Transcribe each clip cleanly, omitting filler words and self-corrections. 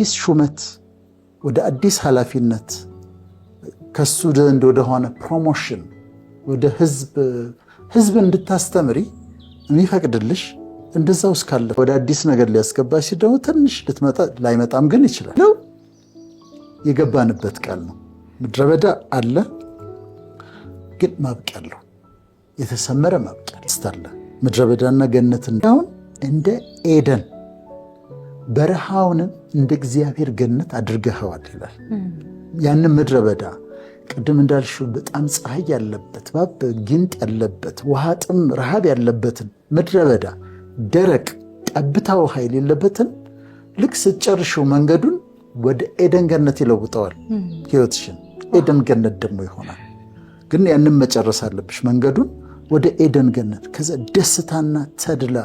አዲስ ሹመት ወደ አዲስ ኃላፊነት ከሱ ዘንድ ወደ ሆነ ፕሮሞሽን ወደ ህዝብ እንድታስተምሪ የሚፈቅድልሽ እንደዛው እስካለ ወደ አዲስ ነገር ሊያስገባሽ ደግሞ ትንሽ ልትመጣ ላይመጣም ግን ይችላል ነው የገባንበት ቃል ነው። ምድረ በዳ አለ ግን ማብቂያ አለው። የተሰመረ ማብቂያ አለ። ምድረ በዳና ገነትን አሁን እንደ ኤደን በረሃውንም እንደ እግዚአብሔር ገነት አድርገኸዋል ይላል። ያንን ምድረ በዳ ቅድም እንዳልሽው በጣም ፀሐይ ያለበት ባብ ጊንጥ ያለበት ውሃ ጥም ረሃብ ያለበትን ምድረ በዳ ደረቅ ጠብታ ውሃ የሌለበትን ልክ ስትጨርሺው መንገዱን ወደ ኤደን ገነት ይለውጠዋል። ህይወትሽን ኤደን ገነት ደግሞ ይሆናል። ግን ያንን መጨረስ አለብሽ መንገዱን ወደ ኤደን ገነት። ከዛ ደስታና ተድላ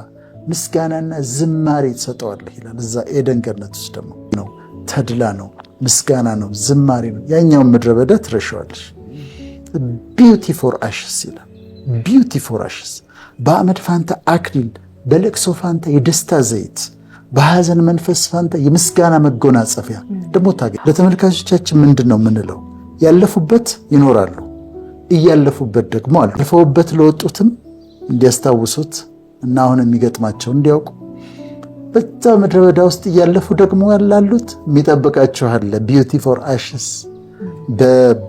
ምስጋናና ዝማሬ ትሰጠዋለህ ይላል። እዛ ኤደን ገነት ውስጥ ደግሞ ነው ተድላ ነው ምስጋና ነው ዝማሬ ነው። ያኛውን ምድረ በዳ ትረሻዋለሽ። ቢዩቲ ፎር አሽስ ይላል። ቢዩቲ ፎር አሽስ በአመድ ፋንታ አክሊል፣ በለቅሶ ፋንታ የደስታ ዘይት፣ በሐዘን መንፈስ ፋንታ የምስጋና መጎናጸፊያ ደግሞ ታገኝ። ለተመልካቾቻችን ምንድን ነው የምንለው? ያለፉበት ይኖራሉ፣ እያለፉበት ደግሞ አሉ። ያለፈውበት ለወጡትም እንዲያስታውሱት እና አሁን የሚገጥማቸው እንዲያውቁ በዛ ምድረ በዳ ውስጥ እያለፉ ደግሞ ያላሉት የሚጠብቃቸው አለ። ቢዩቲ ፎር አሽስ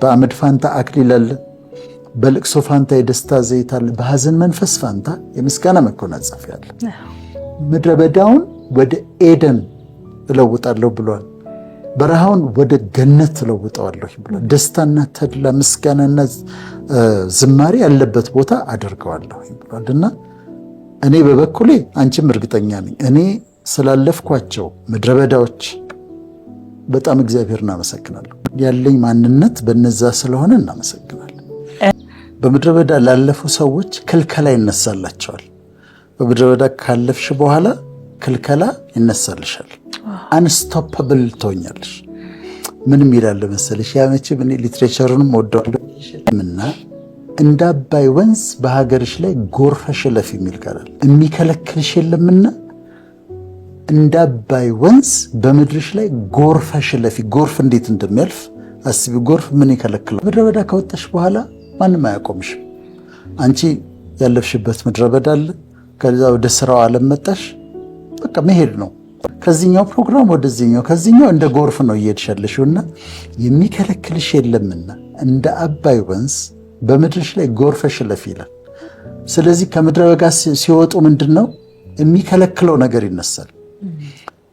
በአመድ ፋንታ አክሊል አለ፣ በልቅሶ ፋንታ የደስታ ዘይት አለ፣ በሐዘን መንፈስ ፋንታ የምስጋና መጎናጸፊያ አለ። ምድረ በዳውን ወደ ኤደን እለውጣለሁ ብሏል። በረሃውን ወደ ገነት እለውጠዋለሁ ብሏል። ደስታና ተድላ ምስጋናና ዝማሬ ያለበት ቦታ አደርገዋለሁ ብሏልና እኔ በበኩሌ አንቺም እርግጠኛ ነኝ እኔ ስላለፍኳቸው ምድረ በዳዎች በጣም እግዚአብሔር እናመሰግናለሁ። ያለኝ ማንነት በነዛ ስለሆነ እናመሰግናለን። በምድረ በዳ ላለፉ ሰዎች ክልከላ ይነሳላቸዋል። በምድረ በዳ ካለፍሽ በኋላ ክልከላ ይነሳልሻል። አንስቶፐብል ትሆኛለሽ። ምንም ይላል መሰለሽ ያመችም እኔ ሊትሬቸሩንም ወደዋለሁ እና እንደ አባይ ወንዝ በሀገርሽ ላይ ጎርፈሽ ለፍ የሚል ቃል አለ። የሚከለክልሽ የለምና እንደ አባይ ወንዝ በምድርሽ ላይ ጎርፈሽ ለፊ። ጎርፍ እንዴት እንደሚያልፍ አስቢ። ጎርፍ ምን ይከለክላል? ምድረ በዳ ከወጣሽ በኋላ ማንም አያቆምሽም። አንቺ ያለፍሽበት ምድረ በዳ አለ። ከዛ ወደ ስራው ዓለም መጣሽ፣ በቃ መሄድ ነው። ከዚህኛው ፕሮግራም ወደዚህኛው፣ ከዚህኛው እንደ ጎርፍ ነው እየሄድሻለሽውና የሚከለክልሽ የለምና እንደ አባይ ወንዝ በምድርሽ ላይ ጎርፈሽ ለፊ ይላል። ስለዚህ ከምድረ በዳ ሲወጡ ምንድነው የሚከለክለው ነገር ይነሳል።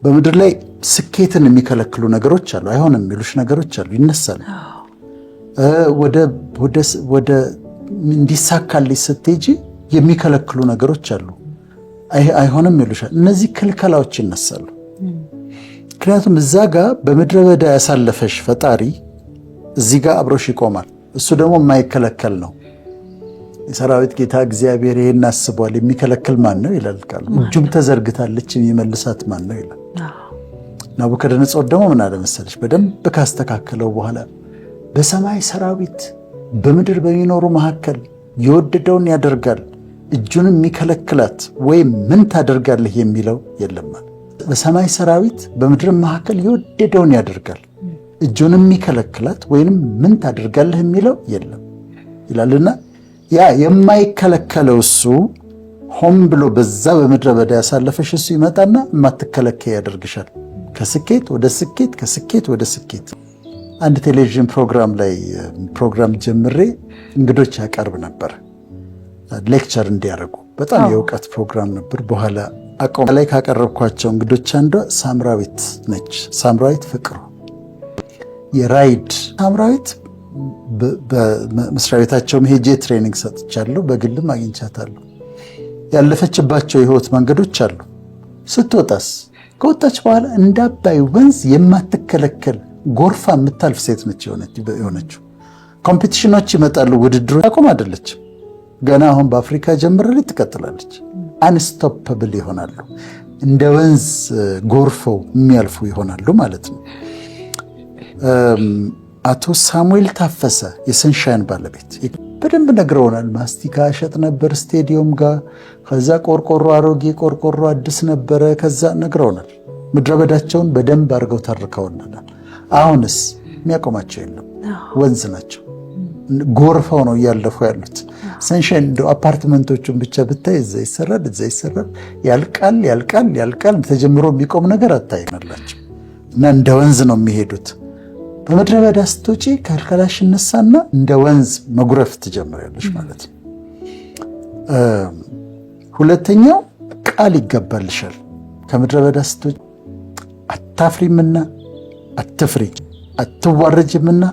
በምድር ላይ ስኬትን የሚከለክሉ ነገሮች አሉ፣ አይሆንም የሚሉሽ ነገሮች አሉ፣ ይነሳል። ወደ እንዲሳካልሽ ስትሄጂ የሚከለክሉ ነገሮች አሉ፣ አይሆንም ይሉሻል። እነዚህ ክልከላዎች ይነሳሉ። ምክንያቱም እዛ ጋር በምድረ በዳ ያሳለፈሽ ፈጣሪ እዚህ ጋር አብሮሽ ይቆማል። እሱ ደግሞ የማይከለከል ነው። የሰራዊት ጌታ እግዚአብሔር ይሄን አስቧል። የሚከለክል ማን ነው ይላል ቃሉ። እጁም ተዘርግታለች የሚመልሳት ማን ነው ይላል። ናቡከደነጾር ደግሞ ምን አለ መሰለሽ? በደንብ ካስተካከለው በኋላ በሰማይ ሰራዊት በምድር በሚኖሩ መካከል የወደደውን ያደርጋል፣ እጁንም የሚከለክላት ወይም ምን ታደርጋለህ የሚለው የለም። በሰማይ ሰራዊት በምድር መካከል የወደደውን ያደርጋል፣ እጁንም የሚከለክላት ወይንም ምን ታደርጋለህ የሚለው የለም ይላልና ያ የማይከለከለው እሱ ሆን ብሎ በዛ በምድረ በዳ ያሳለፈሽ እሱ ይመጣና የማትከለከይ ያደርግሻል። ከስኬት ወደ ስኬት፣ ከስኬት ወደ ስኬት። አንድ ቴሌቪዥን ፕሮግራም ጀምሬ እንግዶች ያቀርብ ነበር ሌክቸር እንዲያደርጉ። በጣም የእውቀት ፕሮግራም ነበር። በኋላ አቆም ላይ ካቀረብኳቸው እንግዶች አንዷ ሳምራዊት ነች። ሳምራዊት ፍቅሩ የራይድ ሳምራዊት በመስሪያ ቤታቸውም ሄጄ ትሬኒንግ ሰጥቻለሁ፣ በግልም አግኝቻታለሁ። ያለፈችባቸው የህይወት መንገዶች አሉ። ስትወጣስ ከወጣች በኋላ እንደ አባይ ወንዝ የማትከለከል ጎርፋ የምታልፍ ሴት ነች የሆነችው። ኮምፒቲሽኖች ይመጣሉ፣ ውድድሮች አቆም አይደለችም። ገና አሁን በአፍሪካ ጀምራለች፣ ትቀጥላለች። አንስቶፐብል ይሆናሉ፣ እንደ ወንዝ ጎርፈው የሚያልፉ ይሆናሉ ማለት ነው። አቶ ሳሙኤል ታፈሰ የሰንሻይን ባለቤት በደንብ ነግረውናል። ማስቲካ እሸጥ ነበር ስቴዲየም ጋር። ከዛ ቆርቆሮ አሮጌ ቆርቆሮ አዲስ ነበረ። ከዛ ነግረውናል። ምድረ በዳቸውን በደንብ አድርገው ተርከውናል። አሁንስ የሚያቆማቸው የለም፣ ወንዝ ናቸው። ጎርፈው ነው እያለፉ ያሉት። ሰንሻይን እንደው አፓርትመንቶቹን ብቻ ብታይ እዛ ይሰራል እዛ ይሰራል፣ ያልቃል ያልቃል ያልቃል፣ ተጀምሮ የሚቆም ነገር አታይናላችሁ። እና እንደ ወንዝ ነው የሚሄዱት። በምድረ በዳ ስትወጪ ከልከላሽ እነሳና እንደ ወንዝ መጉረፍ ትጀምሪያለሽ ማለት ነው። ሁለተኛው ቃል ይገባልሻል። ከምድረ በዳ ስትወጪ አታፍሪምና አትፍሪ፣ አትዋረጅምና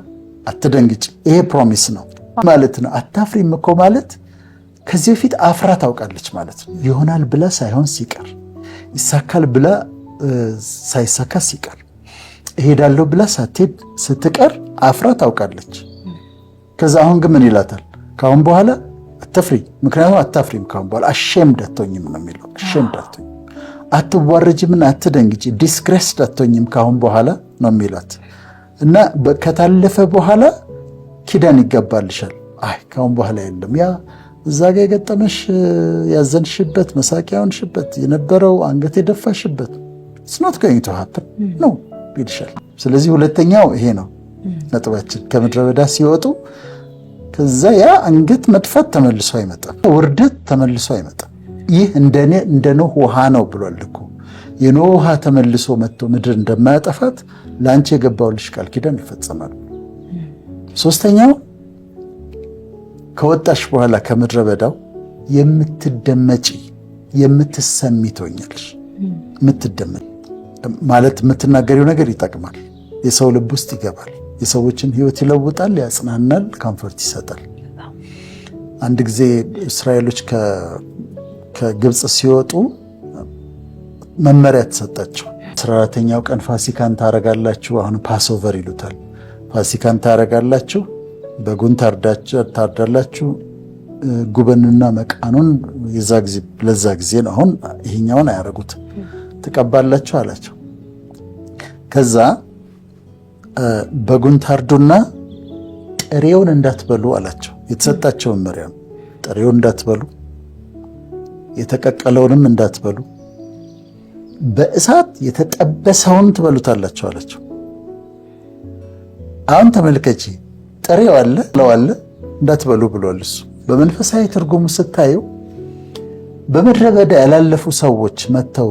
አትደንግጭ። ይሄ ፕሮሚስ ነው ማለት ነው። አታፍሪም እኮ ማለት ከዚህ በፊት አፍራ ታውቃለች ማለት ነው። ይሆናል ብላ ሳይሆን ሲቀር፣ ይሳካል ብላ ሳይሳካ ሲቀር፣ እሄዳለሁ ብላ ሳትሄድ ስትቀር አፍራ ታውቃለች። ከዛ አሁን ግን ምን ይላታል? ካሁን በኋላ አትፍሪ፣ ምክንያቱም አታፍሪም ካሁን በኋላ አሼምድ አትሆኝም ነው የሚለው። አሼምድ አትሆኝም፣ አትዋረጅምና አትደንግጭ፣ ዲስግሬስድ አትሆኝም ካሁን በኋላ ነው የሚላት። እና ከታለፈ በኋላ ኪዳን ይገባልሻል። አይ ካሁን በኋላ የለም ያ እዛ ጋ የገጠመሽ ያዘንሽበት መሳቂያውንሽበት የነበረው አንገት የደፋሽበት ስኖት ገኝቶ ሀፕን ነው ይልሻል። ስለዚህ ሁለተኛው ይሄ ነው ነጥባችን። ከምድረ በዳ ሲወጡ ከዛ ያ አንገት መድፋት ተመልሶ አይመጣም፣ ውርደት ተመልሶ አይመጣም። ይህ እንደ ኖህ ውሃ ነው ብሏል እኮ። የኖህ ውሃ ተመልሶ መጥቶ ምድር እንደማያጠፋት ለአንቺ የገባውልሽ ቃል ኪዳን ይፈጸማል። ሶስተኛው ከወጣሽ በኋላ ከምድረ በዳው የምትደመጪ የምትሰሚ ትሆኛለሽ። የምትደመጪ ማለት የምትናገሪው ነገር ይጠቅማል፣ የሰው ልብ ውስጥ ይገባል፣ የሰዎችን ሕይወት ይለውጣል፣ ያጽናናል፣ ኮምፎርት ይሰጣል። አንድ ጊዜ እስራኤሎች ከግብፅ ሲወጡ መመሪያ ተሰጣቸው። 14ኛው ቀን ፋሲካን ታረጋላችሁ። አሁን ፓስኦቨር ይሉታል። ፋሲካን ታረጋላችሁ፣ በጉን ታርዳላችሁ፣ ጉበንና መቃኑን ለዛ ጊዜ ነው። አሁን ይሄኛውን አያረጉት፣ ትቀባላችሁ አላቸው። ከዛ በጉን ታርዱና ጥሬውን እንዳትበሉ አላቸው። የተሰጣቸው መመሪያ ነው። ጥሬውን እንዳትበሉ፣ የተቀቀለውንም እንዳትበሉ፣ በእሳት የተጠበሰውን ትበሉታላችሁ አላቸው። አሁን ተመልከቺ፣ ጥሬው አለ ለዋለ እንዳትበሉ ብሏል እሱ። በመንፈሳዊ ትርጉሙ ስታየው በምድረ በዳ ያላለፉ ሰዎች መጥተው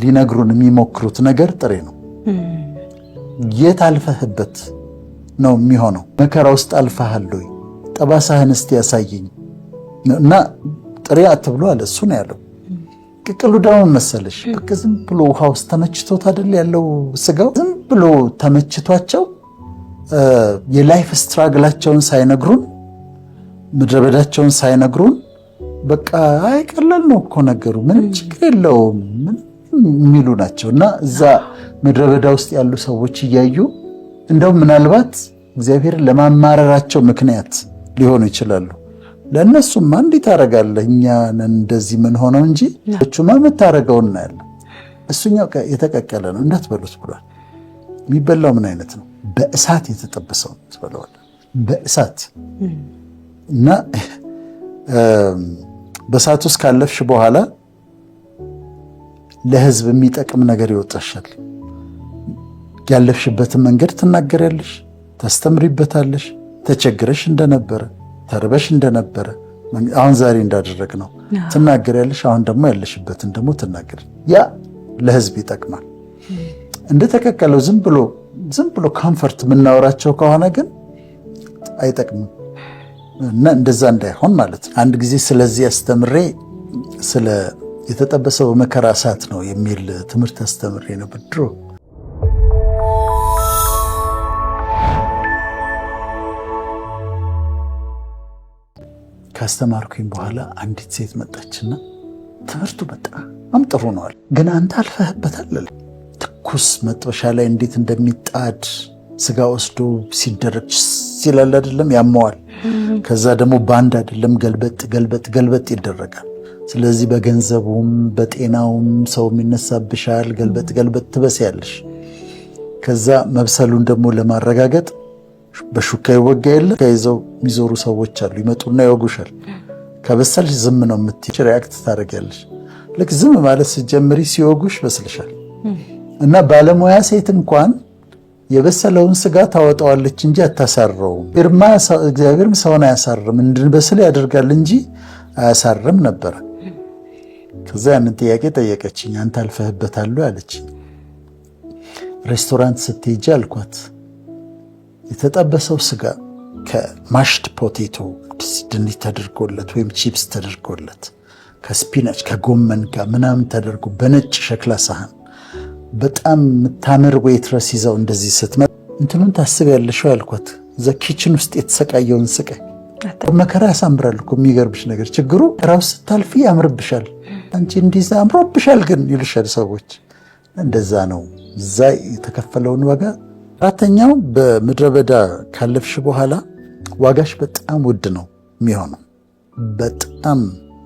ሊነግሩን የሚሞክሩት ነገር ጥሬ ነው። የት አልፈህበት ነው የሚሆነው? መከራ ውስጥ አልፈሃል ወይ? ጠባሳህን እስቲ ያሳየኝ እና ጥሬ አትብሎ አለ። እሱ ነው ያለው። ቅቅሉ ደግሞ መሰለሽ በቃ ዝም ብሎ ውሃ ውስጥ ተመችቶት አይደል ያለው ስጋው። ዝም ብሎ ተመችቷቸው የላይፍ ስትራግላቸውን ሳይነግሩን፣ ምድረ በዳቸውን ሳይነግሩን በቃ አይ ቀላል ነው እኮ ነገሩ፣ ምንም ችግር የለውም የሚሉ ናቸው። እና እዛ ምድረ በዳ ውስጥ ያሉ ሰዎች እያዩ እንደው ምናልባት እግዚአብሔርን ለማማረራቸው ምክንያት ሊሆኑ ይችላሉ። ለእነሱማ እንዴት ታደርጋለህ እኛ እንደዚህ ምን ሆነው እንጂ እቹማ የምታደርገውን እናያለን። እሱኛው የተቀቀለ ነው እንዳትበሉት ብሏል። የሚበላው ምን አይነት ነው? በእሳት የተጠበሰው ትበላዋለህ። በእሳት እና በእሳት ውስጥ ካለፍሽ በኋላ ለሕዝብ የሚጠቅም ነገር ይወጣሻል። ያለፍሽበትን መንገድ ትናገሪያለሽ፣ ታስተምሪበታለሽ። ተቸግረሽ እንደነበረ ተርበሽ እንደነበረ አሁን ዛሬ እንዳደረግ ነው ትናገሪያለሽ። አሁን ደግሞ ያለሽበትን ደግሞ ትናገሪ። ያ ለሕዝብ ይጠቅማል። እንደተቀቀለው ዝም ብሎ ኮምፈርት የምናወራቸው ከሆነ ግን አይጠቅምም። እና እንደዛ እንዳይሆን ማለት ነው። አንድ ጊዜ ስለዚህ አስተምሬ ስለ የተጠበሰው በመከራ እሳት ነው የሚል ትምህርት አስተምሬ ነበር ድሮ። ካስተማርኩኝ በኋላ አንዲት ሴት መጣችና ትምህርቱ በጣም ጥሩ ነው አለ፣ ግን አንተ አልፈህበታል። ትኩስ መጥበሻ ላይ እንዴት እንደሚጣድ ስጋ ወስዶ ሲደረግ ሲላል አይደለም ያመዋል። ከዛ ደግሞ ባንድ አይደለም ገልበጥ ይደረጋል። ስለዚህ በገንዘቡም በጤናውም ሰው የሚነሳብሻል። ገልበጥ ትበስያለሽ። ከዛ መብሰሉን ደግሞ ለማረጋገጥ በሹካ ይወጋ የለ ከይዘው የሚዞሩ ሰዎች አሉ። ይመጡና ይወጉሻል። ከበሰልሽ ዝም ነው የምትይ፣ ሪያክት ታደርጊያለሽ። ልክ ዝም ማለት ስትጀምሪ ሲወጉሽ በስልሻል። እና ባለሙያ ሴት እንኳን የበሰለውን ስጋ ታወጣዋለች እንጂ አታሳረውም። እግዚአብሔርም ሰውን አያሳርም እንድንበስል ያደርጋል እንጂ አያሳርም ነበረ። ከዛ ያንን ጥያቄ ጠየቀችኝ። አንተ አልፈህበታል አለችኝ። ሬስቶራንት ስትሄጂ አልኳት የተጠበሰው ስጋ ከማሽድ ፖቴቶ ድንች ተደርጎለት ወይም ቺፕስ ተደርጎለት ከስፒናች ከጎመን ጋር ምናምን ተደርጎ በነጭ ሸክላ ሳህን በጣም የምታምር ዌይትረስ ይዘው እንደዚህ ስትመጣ እንትኑን ታስቢያለሽ ያልኳት። እዛ ኪችን ውስጥ የተሰቃየውን ስቃይ መከራ ያሳምራል እኮ። የሚገርምሽ ነገር ችግሩ ራው ስታልፊ ያምርብሻል። አንቺ እንዲዛ አምሮብሻል ግን ይልሻል ሰዎች። እንደዛ ነው እዛ የተከፈለውን ዋጋ። አራተኛው በምድረ በዳ ካለፍሽ በኋላ ዋጋሽ በጣም ውድ ነው የሚሆነው። በጣም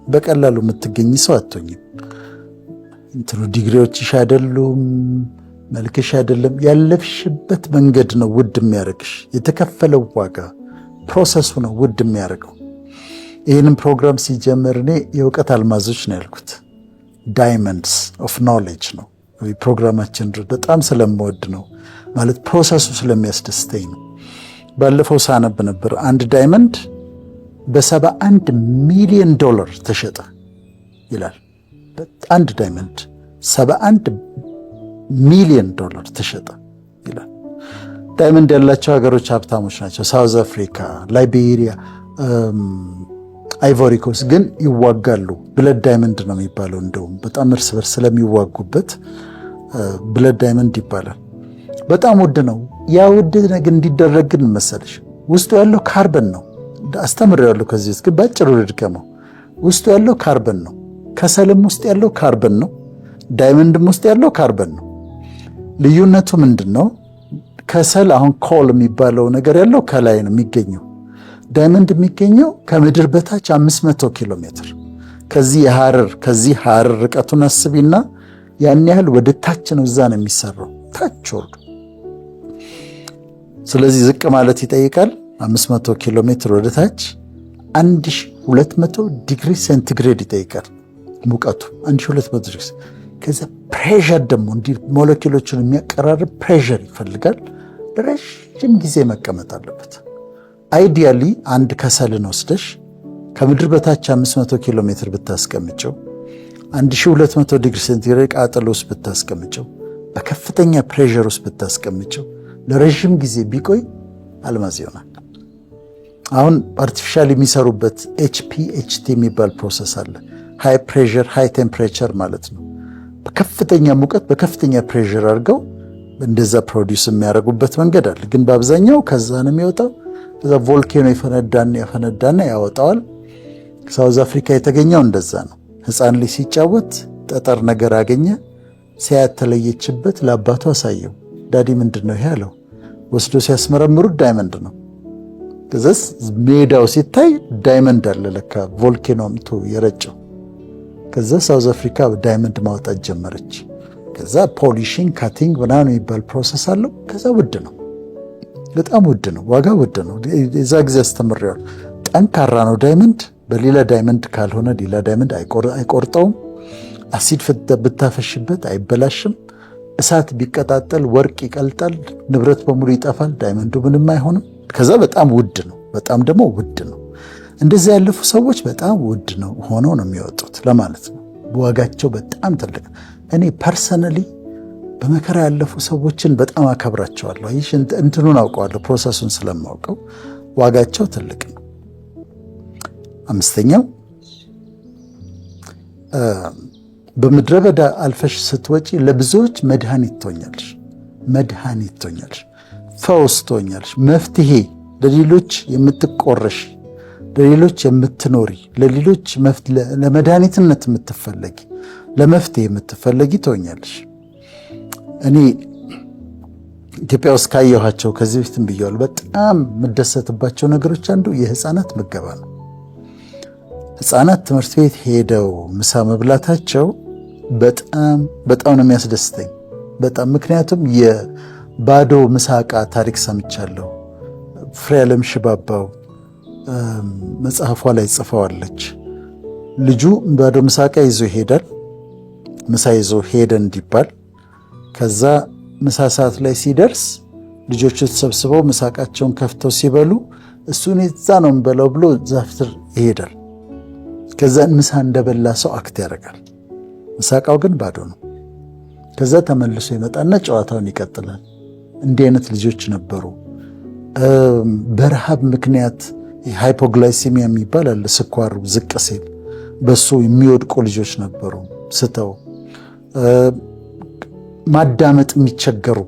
በቀላሉ የምትገኝ ሰው አትሆኝም። እንትኑ ዲግሪዎችሽ አይደሉም፣ መልክሽ አይደለም፣ ያለፍሽበት መንገድ ነው ውድ የሚያደርግሽ። የተከፈለው ዋጋ ፕሮሰሱ ነው ውድ የሚያደርገው። ይህንም ፕሮግራም ሲጀምር እኔ የእውቀት አልማዞች ነው ያልኩት። ዳይመንድስ ኦፍ ኖሌጅ ነው ፕሮግራማችን። በጣም ስለምወድ ነው ማለት ፕሮሰሱ ስለሚያስደስተኝ ነው። ባለፈው ሳነብ ነበር አንድ ዳይመንድ $71 ሚሊዮን ተሸጠ ይላል። አንድ ዳይመንድ $71 ሚሊዮን ተሸጠ ይላል። ዳይመንድ ያላቸው ሀገሮች ሀብታሞች ናቸው። ሳውዝ አፍሪካ፣ ላይቤሪያ፣ አይቮሪኮስ ግን ይዋጋሉ። ብለድ ዳይመንድ ነው የሚባለው። እንደውም በጣም እርስ በርስ ስለሚዋጉበት ብለድ ዳይመንድ ይባላል። በጣም ውድ ነው። ያ ውድ ነገር እንዲደረግ ግን መሰለሽ ውስጡ ያለው ካርበን ነው። አስተምሬዋለሁ ከዚህ ውስጥ ግን ባጭሩ ልድገመው። ውስጡ ያለው ካርበን ነው። ከሰልም ውስጥ ያለው ካርበን ነው። ዳይመንድም ውስጥ ያለው ካርበን ነው። ልዩነቱ ምንድን ነው? ከሰል አሁን ኮል የሚባለው ነገር ያለው ከላይ ነው የሚገኘው። ዳይመንድ የሚገኘው ከምድር በታች 500 ኪሎ ሜትር ከዚህ ሐረር ርቀቱን አስቢና ያን ያህል ወደ ታች ነው። እዛ ነው የሚሰራው ታች ወርዶ። ስለዚህ ዝቅ ማለት ይጠይቃል። 500 ኪሎ ሜትር ወደ ታች 1200 ዲግሪ ሴንቲግሬድ ይጠይቃል ሙቀቱ 1200 ዲግሪ። ከዛ ፕሬሸር ደግሞ እንዲህ ሞለኪውሎችን የሚያቀራርብ ፕሬሸር ይፈልጋል። ለረጅም ጊዜ መቀመጥ አለበት። አይዲያሊ አንድ ከሰልን ወስደሽ ከምድር በታች 500 ኪሎ ሜትር ብታስቀምጨው 1200 ዲግሪ ሴንቲግሬድ ቃጠሎ ውስጥ ብታስቀምጨው በከፍተኛ ፕሬሸር ውስጥ ብታስቀምጨው ለረጅም ጊዜ ቢቆይ አልማዝ ይሆናል። አሁን አርቲፊሻል የሚሰሩበት HPHT የሚባል ፕሮሰስ አለ። ሃይ ፕሬሸር ሃይ ቴምፕሬቸር ማለት ነው። በከፍተኛ ሙቀት በከፍተኛ ፕሬሸር አድርገው እንደዛ ፕሮዲውስ የሚያደርጉበት መንገድ አለ። ግን በአብዛኛው ከዛ ነው የሚወጣው። ከዛ ቮልኬኖ ያፈነዳና ያወጣዋል። ሳውዝ አፍሪካ የተገኘው እንደዛ ነው። ሕፃን ልጅ ሲጫወት ጠጠር ነገር አገኘ። ሲያት ተለየችበት። ለአባቱ አሳየው። ዳዲ ምንድን ነው ይሄ አለው። ወስዶ ሲያስመረምሩት ዳይመንድ ነው። ከዛስ ሜዳው ሲታይ ዳይመንድ አለ ለካ ቮልኬኖ አምጥቶ የረጨው። ከዛ ሳውዝ አፍሪካ ዳይመንድ ማውጣት ጀመረች። ከዛ ፖሊሽንግ ካቲንግ ምናምን የሚባል ፕሮሰስ አለው። ከዛ ውድ ነው፣ በጣም ውድ ነው፣ ዋጋ ውድ ነው። የዛ ጊዜ አስተምሬዋለሁ። ጠንካራ ነው ዳይመንድ። በሌላ ዳይመንድ ካልሆነ ሌላ ዳይመንድ አይቆርጠውም። አሲድ ብታፈሽበት አይበላሽም። እሳት ቢቀጣጠል ወርቅ ይቀልጣል፣ ንብረት በሙሉ ይጠፋል፣ ዳይመንዱ ምንም አይሆንም። ከዛ በጣም ውድ ነው፣ በጣም ደግሞ ውድ ነው። እንደዚህ ያለፉ ሰዎች በጣም ውድ ነው ሆነው ነው የሚወጡት ለማለት ነው። ዋጋቸው በጣም ትልቅ። እኔ ፐርሰናሊ በመከራ ያለፉ ሰዎችን በጣም አከብራቸዋለሁ። ይህ እንትኑን አውቀዋለሁ፣ ፕሮሰሱን ስለማውቀው ዋጋቸው ትልቅ ነው። አምስተኛው በምድረ በዳ አልፈሽ ስትወጪ ለብዙዎች መድኃኒት ትሆኛለሽ። መድኃኒት ትሆኛለሽ፣ ፈውስ ትሆኛለሽ፣ መፍትሄ ለሌሎች የምትቆረሽ፣ ለሌሎች የምትኖሪ፣ ለሌሎች ለመድኃኒትነት የምትፈለጊ፣ ለመፍትሄ የምትፈለጊ ትሆኛለሽ። እኔ ኢትዮጵያ ውስጥ ካየኋቸው ከዚህ በፊትም ብያለሁ፣ በጣም የምደሰትባቸው ነገሮች አንዱ የህፃናት ምገባ ነው። ህፃናት ትምህርት ቤት ሄደው ምሳ መብላታቸው በጣም ነው የሚያስደስተኝ። በጣም ምክንያቱም የባዶ ምሳ ዕቃ ታሪክ ሰምቻለሁ። ፍሬዓለም ሽባባው መጽሐፏ ላይ ጽፈዋለች። ልጁ ባዶ ምሳ ዕቃ ይዞ ይሄዳል። ምሳ ይዞ ሄደ እንዲባል ከዛ ምሳ ሰዓት ላይ ሲደርስ ልጆቹ ተሰብስበው ምሳቃቸውን ከፍተው ሲበሉ እሱን እዛ ነው የምበላው ብሎ ዛፍ ስር ይሄዳል። ከዛ ምሳ እንደበላ ሰው አክት ያደርጋል። ምሳቃው ግን ባዶ ነው። ከዛ ተመልሶ ይመጣና ጨዋታውን ይቀጥላል። እንዲህ አይነት ልጆች ነበሩ። በረሃብ ምክንያት ሃይፖግላይሲሚያ የሚባል አለ፣ ስኳሩ ዝቅ ሲል በሱ የሚወድቁ ልጆች ነበሩ። ስተው ማዳመጥ የሚቸገሩ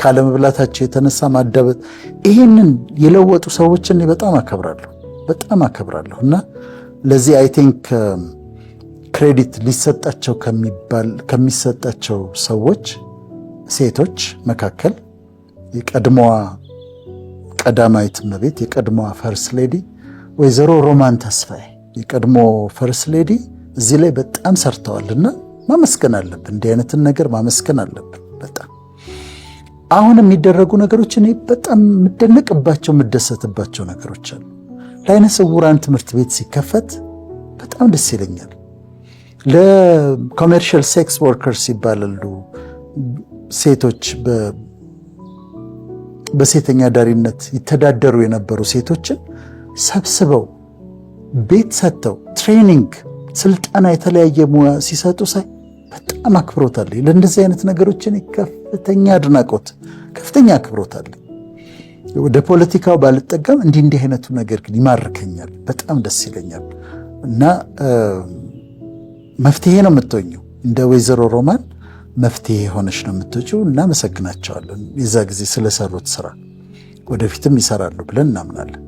ካለመብላታቸው የተነሳ ማዳመጥ። ይህንን የለወጡ ሰዎችን በጣም አከብራለሁ እና ለዚህ አይ ቲንክ ክሬዲት ሊሰጣቸው ከሚሰጣቸው ሰዎች ሴቶች መካከል የቀድሞዋ ቀዳማዊት እመቤት የቀድሞዋ ፈርስት ሌዲ ወይዘሮ ሮማን ተስፋዬ የቀድሞ ፈርስት ሌዲ እዚህ ላይ በጣም ሰርተዋልና ማመስገን አለብን። እንዲህ አይነትን ነገር ማመስገን አለብን። በጣም አሁን የሚደረጉ ነገሮች እኔ በጣም የምደነቅባቸው የምደሰትባቸው ነገሮች አሉ። ለዓይነ ስውራን ትምህርት ቤት ሲከፈት በጣም ደስ ይለኛል። ለኮሜርሻል ሴክስ ወርከርስ ይባላሉ ሴቶች በሴተኛ ዳሪነት ይተዳደሩ የነበሩ ሴቶችን ሰብስበው ቤት ሰጥተው ትሬኒንግ፣ ስልጠና፣ የተለያየ ሙያ ሲሰጡ ሳይ በጣም አክብሮት አለኝ። ለእንደዚህ አይነት ነገሮችን ከፍተኛ አድናቆት፣ ከፍተኛ አክብሮት አለኝ። ወደ ፖለቲካው ባልጠቀም እንዲህ አይነቱ ነገር ግን ይማርከኛል፣ በጣም ደስ ይለኛል እና መፍትሄ ነው የምትሆኘው። እንደ ወይዘሮ ሮማን መፍትሄ ሆነች ነው የምትወጪው። እናመሰግናቸዋለን የዛ ጊዜ ስለሰሩት ስራ፣ ወደፊትም ይሰራሉ ብለን እናምናለን።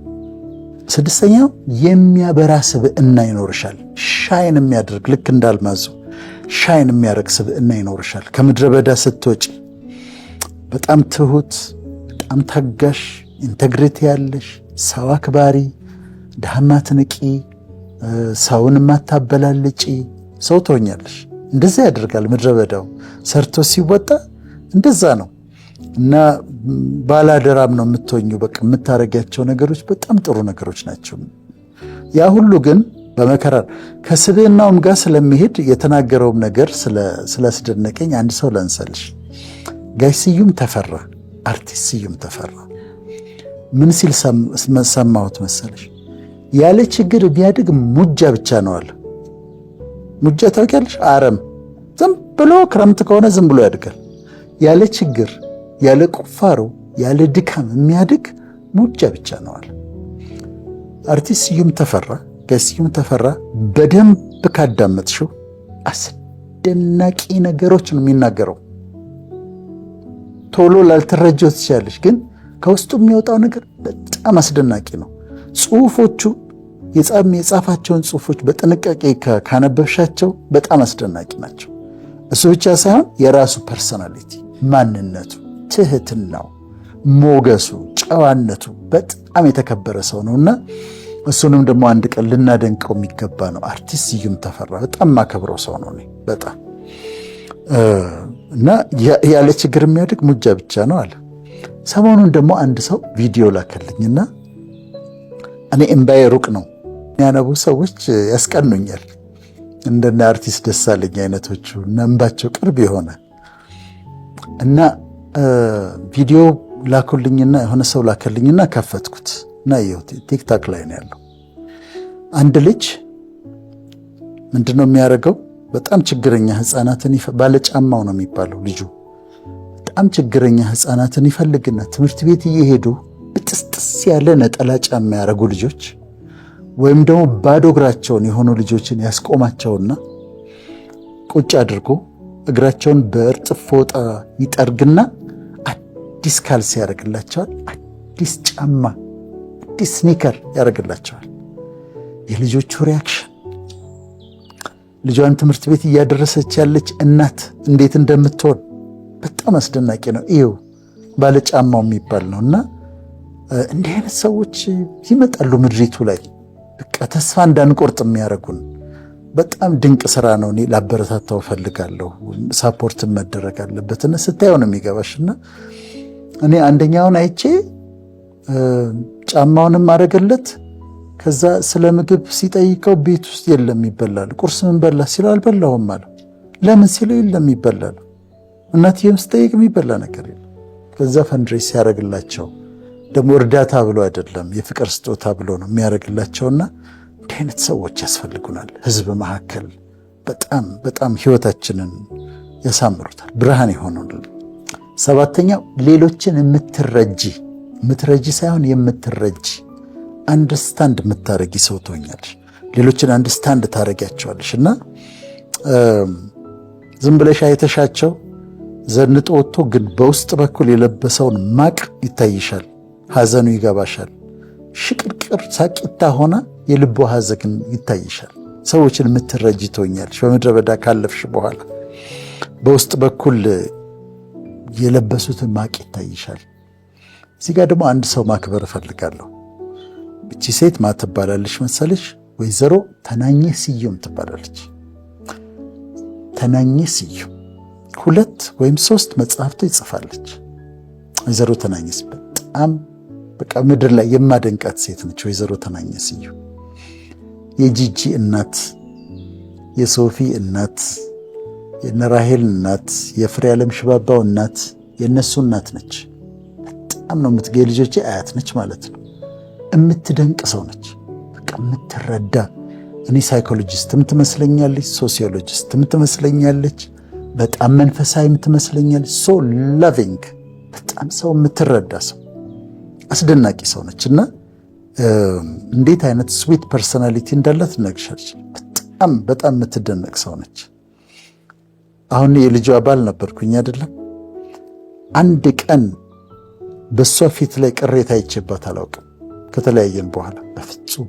ስድስተኛው የሚያበራ ስብዕና ይኖርሻል። ሻይን የሚያደርግ ልክ እንዳልማዙ ሻይን የሚያደርግ ስብዕና ይኖርሻል። ከምድረ በዳ ስትወጪ በጣም ትሁት፣ በጣም ታጋሽ፣ ኢንተግሪቲ ያለሽ፣ ሰው አክባሪ፣ ድሃ ማትንቂ፣ ሰውን ማታበላልጪ ሰው ትሆኛለሽ። እንደዛ ያደርጋል ምድረ በዳው ሰርቶ ሲወጣ እንደዛ ነው እና ባላደራም ነው የምትሆኚው። በቃ የምታረጊያቸው ነገሮች በጣም ጥሩ ነገሮች ናቸው። ያ ሁሉ ግን በመከራ ከስብዕናውም ጋር ስለሚሄድ የተናገረውም ነገር ስላስደነቀኝ አንድ ሰው ላንሳልሽ። ጋሽ ስዩም ተፈራ፣ አርቲስት ስዩም ተፈራ ምን ሲል ሰማሁት መሰለሽ? ያለ ችግር ቢያድግ ሙጃ ብቻ ነው አለ። ሙጃ ታውቂያለሽ? አረም ዝም ብሎ ክረምት ከሆነ ዝም ብሎ ያድጋል። ያለ ችግር፣ ያለ ቁፋሮ፣ ያለ ድካም የሚያድግ ሙጃ ብቻ ነው አለ። አርቲስት ስዩም ተፈራ፣ ጋሽ ስዩም ተፈራ በደንብ ካዳመጥሽው አስደናቂ ነገሮች ነው የሚናገረው። ቶሎ ላልተረጀው ትችላለሽ፣ ግን ከውስጡ የሚወጣው ነገር በጣም አስደናቂ ነው። ጽሁፎቹ የጻፋቸውን ጽሁፎች በጥንቃቄ ካነበብሻቸው በጣም አስደናቂ ናቸው። እሱ ብቻ ሳይሆን የራሱ ፐርሰናሊቲ፣ ማንነቱ፣ ትህትናው፣ ሞገሱ፣ ጨዋነቱ በጣም የተከበረ ሰው ነውና እሱንም ደግሞ አንድ ቀን ልናደንቀው የሚገባ ነው። አርቲስት ስዩም ተፈራ በጣም ማከብረው ሰው ነው በጣም እና ያለ ችግር የሚያድግ ሙጃ ብቻ ነው አለ። ሰሞኑን ደግሞ አንድ ሰው ቪዲዮ ላከልኝና እኔ እምባዬ ሩቅ ነው። የሚያነቡ ሰዎች ያስቀኑኛል። እንደነ አርቲስት ደሳለኝ አይነቶቹ እና እንባቸው ቅርብ የሆነ እና ቪዲዮ ላኩልኝና የሆነ ሰው ላከልኝና ከፈትኩት እና ይኸውት ቲክታክ ላይ ነው ያለው። አንድ ልጅ ምንድነው የሚያደርገው? በጣም ችግረኛ ህፃናትን ባለጫማው ነው የሚባለው ልጁ በጣም ችግረኛ ህፃናትን ይፈልግና ትምህርት ቤት እየሄዱ ብጥስጥስ ያለ ነጠላ ጫማ ያደረጉ ልጆች ወይም ደግሞ ባዶ እግራቸውን የሆኑ ልጆችን ያስቆማቸውና ቁጭ አድርጎ እግራቸውን በእርጥብ ፎጣ ይጠርግና አዲስ ካልሲ ያደርግላቸዋል፣ አዲስ ጫማ፣ አዲስ ስኒከር ያደርግላቸዋል። የልጆቹ ሪያክሽን ልጇን ትምህርት ቤት እያደረሰች ያለች እናት እንዴት እንደምትሆን በጣም አስደናቂ ነው። ይኸው ባለጫማው የሚባል ነውና እንዲህ አይነት ሰዎች ይመጣሉ ምድሪቱ ላይ በቃ ተስፋ እንዳንቆርጥ የሚያደርጉን በጣም ድንቅ ስራ ነው። እኔ ላበረታታው ፈልጋለሁ። ሳፖርትን መደረግ አለበትና ስታየው ነው የሚገባሽና እኔ አንደኛውን አይቼ ጫማውንም አደረገለት። ከዛ ስለ ምግብ ሲጠይቀው ቤት ውስጥ የለም ይበላል። ቁርስ ምን በላ ሲለው አልበላሁም አለ። ለምን ሲለው የለም ይበላል። እናትየም ስጠይቅ የሚበላ ነገር የለም። ከዛ ፈንድሬስ ሲያደርግላቸው ደግሞ እርዳታ ብሎ አይደለም የፍቅር ስጦታ ብሎ ነው የሚያደርግላቸውና እንዲህ አይነት ሰዎች ያስፈልጉናል። ህዝብ መካከል በጣም በጣም ህይወታችንን ያሳምሩታል፣ ብርሃን ይሆኑልን። ሰባተኛው ሌሎችን የምትረጂ ሳይሆን የምትረጂ አንደርስታንድ የምታረጊ ሰው ትሆኛለሽ። ሌሎችን አንደርስታንድ ታረጊያቸዋለሽ እና ዝም ብለሽ አይተሻቸው ዘንጦ ወጥቶ ግን በውስጥ በኩል የለበሰውን ማቅ ይታይሻል። ሐዘኑ ይገባሻል። ሽቅርቅር ሳቂታ ሆና የልቧ ሐዘን ይታይሻል። ሰዎችን የምትረጂ ትሆኛለሽ። በምድረ በዳ ካለፍሽ በኋላ በውስጥ በኩል የለበሱትን ማቅ ይታይሻል። እዚህ ጋር ደግሞ አንድ ሰው ማክበር እፈልጋለሁ። እቺ ሴት ማ ትባላለች መሰለሽ? ወይዘሮ ተናኘ ስዩም ትባላለች። ተናኘ ስዩም 2 ወይም 3 መጽሐፍቶች ይጽፋለች። ወይዘሮ ተናኘ በጣም በቃ ምድር ላይ የማደንቃት ሴት ነች። ወይዘሮ ተናኘ ስዩም የጂጂ እናት፣ የሶፊ እናት፣ የነራሄል እናት፣ የፍሬ ዓለም ሽባባው እናት፣ የነሱ እናት ነች። በጣም ነው የልጆቼ አያት ነች ማለት ነው። የምትደንቅ ሰው ነች። በቃ የምትረዳ እኔ ሳይኮሎጂስትም ትመስለኛለች፣ ሶሲዮሎጂስትም ትመስለኛለች፣ በጣም መንፈሳዊም ትመስለኛለች። ሶ ላቪንግ በጣም ሰው የምትረዳ ሰው አስደናቂ ሰው ነች እና እንዴት አይነት ስዊት ፐርሰናሊቲ እንዳላት ትነግርሻለች። በጣም በጣም የምትደነቅ ሰው ነች። አሁን የልጇ ባል ነበርኩኝ አይደለም። አንድ ቀን በሷ ፊት ላይ ቅሬታ አይቼባት አላውቅም። ከተለያየን በኋላ በፍጹም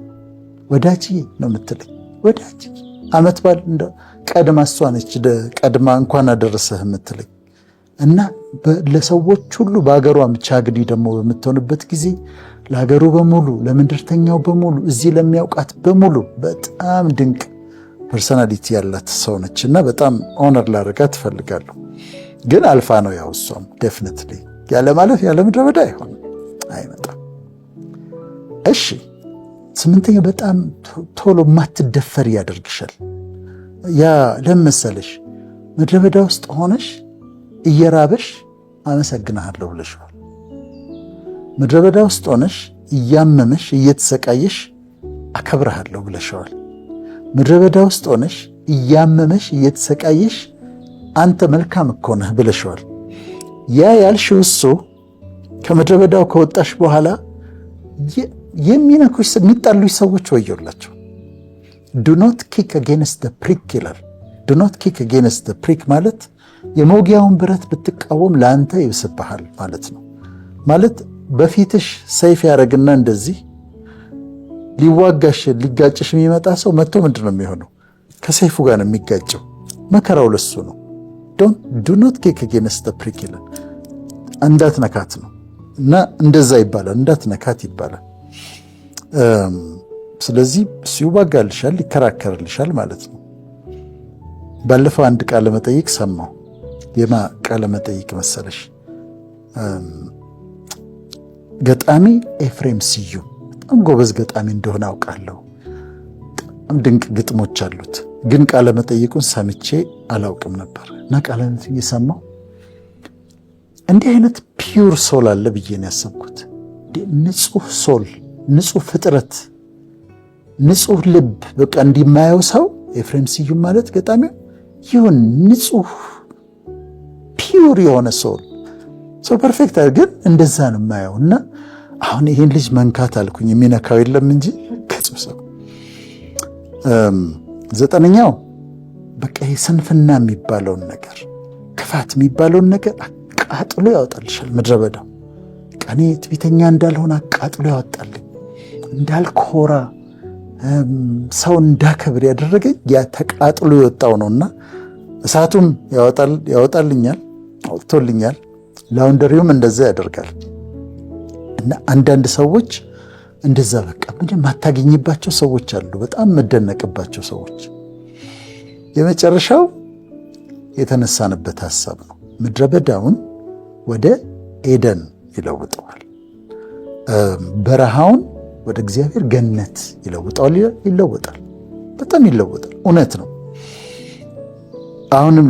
ወዳጅ ነው የምትለኝ። ወዳጅ ዓመት ባል ቀድማ እሷ ነች ቀድማ እንኳን አደረሰህ የምትለኝ እና ለሰዎች ሁሉ በአገሯ ቻግኒ ደግሞ በምትሆንበት ጊዜ ለሀገሩ በሙሉ ለምንድርተኛው በሙሉ እዚህ ለሚያውቃት በሙሉ በጣም ድንቅ ፐርሰናሊቲ ያላት ሰው ነች እና በጣም ኦነር ላደርጋት ትፈልጋለሁ። ግን አልፋ ነው ያው እሷም ዴፊኒትሊ ያለ ማለፍ ያለ ምድረ በዳ አይሆንም፣ አይመጣም። እሺ 8ኛው በጣም ቶሎ ማትደፈር ያደርግሻል። ያ ለምሳሌሽ ምድረ በዳ ውስጥ ሆነሽ እየራበሽ አመሰግናለሁ ብለሽዋል። ምድረ በዳ ውስጥ ሆነሽ እያመመሽ እየተሰቃየሽ አከብርሃለሁ ብለሽዋል። ምድረ በዳ ውስጥ ሆነሽ እያመመሽ እየተሰቃየሽ አንተ መልካም እኮ ነህ ብለሽዋል። ያ ያልሽው እሱ ከምድረ በዳው ከወጣሽ በኋላ የሚነኩሽ የሚጣሉሽ ሰዎች ወዮላቸው። ዱ ኖት ኪክ አጌንስት ዘ ፕሪክ ይላል። ዱ ኖት ኪክ አጌንስት ዘ ፕሪክ ማለት የመውጊያውን ብረት ብትቃወም ለአንተ ይብስብሃል ማለት ነው። ማለት በፊትሽ ሰይፍ ያደረግና እንደዚህ ሊዋጋሽ ሊጋጭሽ የሚመጣ ሰው መጥቶ ምንድን ነው የሚሆነው? ከሰይፉ ጋር ነው የሚጋጨው። መከራው ለሱ ነው። ዱ ኖት ኪክ አጌንስት ዘ ፕሪክ ይላል። እንዳትነካት ነው እና እንደዛ ይባላል። እንዳትነካት ይባላል። ስለዚህ እሱ ይዋጋልሻል፣ ይከራከርልሻል ማለት ነው። ባለፈው አንድ ቃለ መጠይቅ ሰማሁ። የማ ቃለ መጠይቅ መሰለሽ? ገጣሚ ኤፍሬም ስዩም በጣም ጎበዝ ገጣሚ እንደሆነ አውቃለሁ። በጣም ድንቅ ግጥሞች አሉት። ግን ቃለ መጠይቁን ሰምቼ አላውቅም ነበር እና ቃለ መጠይቅ እየሰማሁ እንዲህ አይነት ፒውር ሶል አለ ብዬ ነው ያሰብኩት። ንጹህ ሶል፣ ንጹህ ፍጥረት፣ ንጹህ ልብ በቃ እንዲማየው ሰው ኤፍሬም ስዩም ማለት ገጣሚው ይሁን ንጹህ ፒውር የሆነ ሶል ሰው ፐርፌክት ግን እንደዛ ነው የማየው። እና አሁን ይሄን ልጅ መንካት አልኩኝ፣ የሚነካው የለም እንጂ ከጽው ሰው 9ኛው በቃ ስንፍና የሚባለውን ነገር ክፋት የሚባለውን ነገር አቃጥሎ ያወጣልሻል። ምድረ በዳው ቀኔ ትዕቢተኛ እንዳልሆነ አቃጥሎ ያወጣልኝ፣ እንዳልኮራ ሰው እንዳከብር ያደረገኝ ያ ተቃጥሎ የወጣው ነውና እሳቱም ያወጣልኛል፣ አውጥቶልኛል። ላውንደሪውም እንደዛ ያደርጋል። እና አንዳንድ ሰዎች እንደዛ በቃ ምንም ማታገኝባቸው ሰዎች አሉ፣ በጣም መደነቅባቸው ሰዎች። የመጨረሻው የተነሳንበት ሐሳብ ነው። ምድረ በዳውን ወደ ኤደን ይለውጠዋል። በረሃውን ወደ እግዚአብሔር ገነት ይለውጠዋል። ይለወጣል፣ በጣም ይለወጣል። እውነት ነው። አሁንም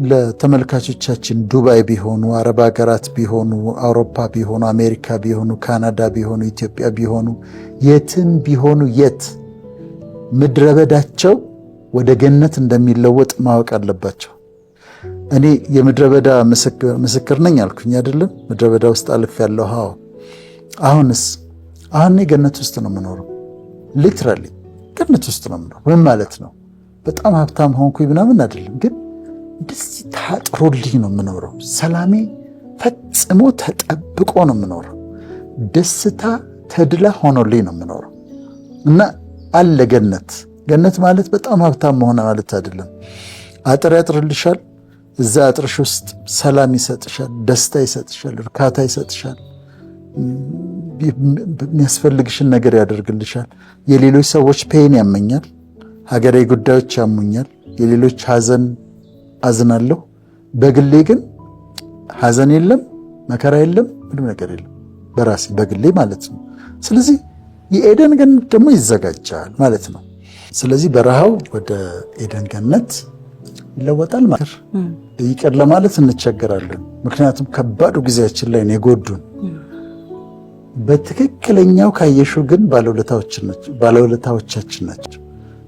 ለተመልካቾቻችን ዱባይ ቢሆኑ፣ አረብ ሀገራት ቢሆኑ፣ አውሮፓ ቢሆኑ፣ አሜሪካ ቢሆኑ፣ ካናዳ ቢሆኑ፣ ኢትዮጵያ ቢሆኑ፣ የትም ቢሆኑ የት ምድረ በዳቸው ወደ ገነት እንደሚለወጥ ማወቅ አለባቸው። እኔ የምድረ በዳ ምስክር ነኝ አልኩኝ አይደለም? ምድረ በዳ ውስጥ አልፍ ያለው አሁንስ አሁን ገነት ውስጥ ነው የምኖረው። ሊትራሊ ገነት ውስጥ ነው የምኖረው። ምን ማለት ነው? በጣም ሀብታም ሆንኩኝ ምናምን አይደለም፣ ግን እንደዚህ ታጥሮልኝ ነው የምኖረው። ሰላሜ ፈጽሞ ተጠብቆ ነው የምኖረው። ደስታ ተድላ ሆኖልኝ ነው የምኖረው እና አለ ገነት። ገነት ማለት በጣም ሀብታም መሆን ማለት አይደለም። አጥር ያጥርልሻል። እዛ አጥርሽ ውስጥ ሰላም ይሰጥሻል፣ ደስታ ይሰጥሻል፣ እርካታ ይሰጥሻል፣ የሚያስፈልግሽን ነገር ያደርግልሻል። የሌሎች ሰዎች ፔን ያመኛል፣ ሀገራዊ ጉዳዮች ያሙኛል፣ የሌሎች ሀዘን አዝናለሁ። በግሌ ግን ሀዘን የለም፣ መከራ የለም፣ ምንም ነገር የለም በራሴ በግሌ ማለት ነው። ስለዚህ የኤደን ገነት ደግሞ ይዘጋጃል ማለት ነው። ስለዚህ በረሃው ወደ ኤደን ገነት ይለወጣል ማለት ይቅር ለማለት እንቸገራለን። ምክንያቱም ከባዱ ጊዜያችን ላይ ነው የጎዱን። በትክክለኛው ካየሽው ግን ባለውለታዎቻችን ናቸው።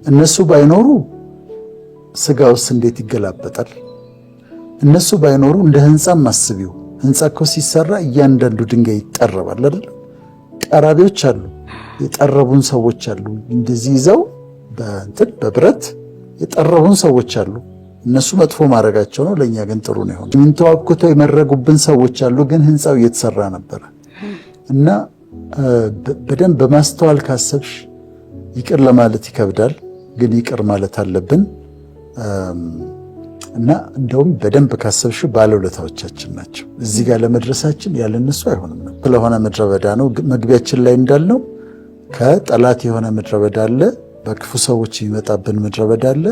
እነሱ ባይኖሩ ስጋውስ እንዴት ይገላበጣል? እነሱ ባይኖሩ እንደ ህንፃም አስቢው። ህንፃ እኮ ሲሰራ እያንዳንዱ ድንጋይ ይጠረባል አይደል? ጠራቢዎች አሉ፣ የጠረቡን ሰዎች አሉ። እንደዚህ ይዘው በብረት የጠረቡን ሰዎች አሉ። እነሱ መጥፎ ማድረጋቸው ነው፣ ለእኛ ግን ጥሩ ነው የሆነው። ምንተዋኩተው የመረጉብን ሰዎች አሉ፣ ግን ህንፃው እየተሰራ ነበረ። እና በደንብ በማስተዋል ካሰብሽ ይቅር ለማለት ይከብዳል፣ ግን ይቅር ማለት አለብን። እና እንደውም በደንብ ካሰብሽ ባለውለታዎቻችን ናቸው። እዚህ ጋር ለመድረሳችን ያለነሱ አይሆንም ነው። ስለሆነ ምድረ በዳ ነው። መግቢያችን ላይ እንዳልነው ከጠላት የሆነ ምድረ በዳ አለ፣ በክፉ ሰዎች የሚመጣብን ምድረ በዳ አለ፣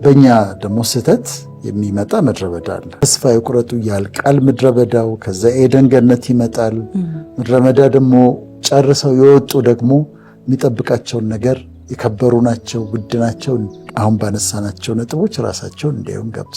በእኛ ደግሞ ስህተት የሚመጣ ምድረ በዳ አለ። ተስፋ የቁረጡ ያልቃል ምድረ በዳው። ከዛ ኤደን ገነት ይመጣል። ምድረ በዳ ደግሞ ጨርሰው የወጡ ደግሞ የሚጠብቃቸውን ነገር የከበሩ ናቸው፣ ውድ ናቸው። አሁን ባነሳናቸው ነጥቦች ራሳቸውን እንዲያዩን ጋብዛል።